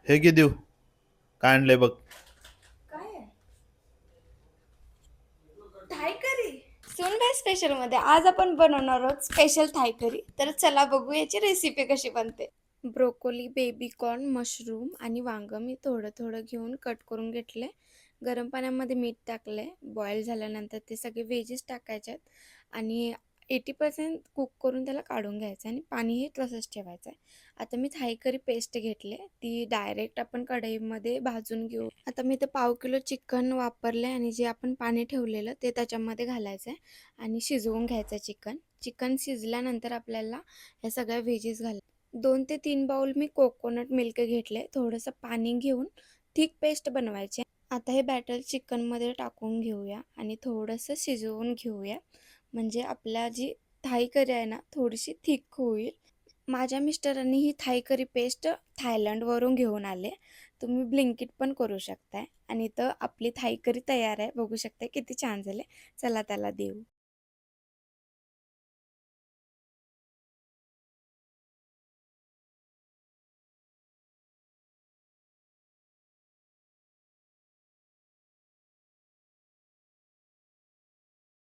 हे घे देऊ. काय आणलंय बघ. काय आहे? थाय करी. सोनबाई स्पेशल मध्ये आज आपण बनवणार आहोत स्पेशल थाय करी. तर चला बघू याची रेसिपी कशी बनते. ब्रोकोली, बेबी कॉर्न, मशरूम आणि वांग मी थोडं थोडं घेऊन कट करून घेतले. गरम पाण्यामध्ये मीठ टाकले. बॉईल झाल्यानंतर ते सगळे व्हेजीस टाकायचे आहेत आणि 80% कुक करून त्याला काढून घ्यायचं आणि पाणीही तसंच ठेवायचं आहे. आता मी थाई करी पेस्ट घेतले, ती डायरेक्ट आपण कढईमध्ये भाजून घेऊ. आता मी ते पाव किलो चिकन वापरले आणि जे आपण पाणी ठेवलेलं ते त्याच्यामध्ये घालायचं आहे आणि शिजवून घ्यायचं चिकन. चिकन शिजल्यानंतर आपल्याला ह्या सगळ्या व्हेजीस 2 ते 3 बाउल मी कोकोनट मिल्क घेतले. थोडंसं पाणी घेऊन थिक पेस्ट बनवायची. आता हे बॅटर चिकनमध्ये टाकून घेऊया आणि थोडंसं शिजवून घेऊया. म्हणजे आपल्या जी थाई करी आहे ना थोडीशी थिक होईल. माझ्या मिस्टरांनी ही थाई करी पेस्ट थायलंडवरून घेऊन आले. तुम्ही ब्लिंकिट पण करू शकताय आणि तर आपली थाई करी तयार आहे. बघू शकता किती छान झाले. चला त्याला देऊ.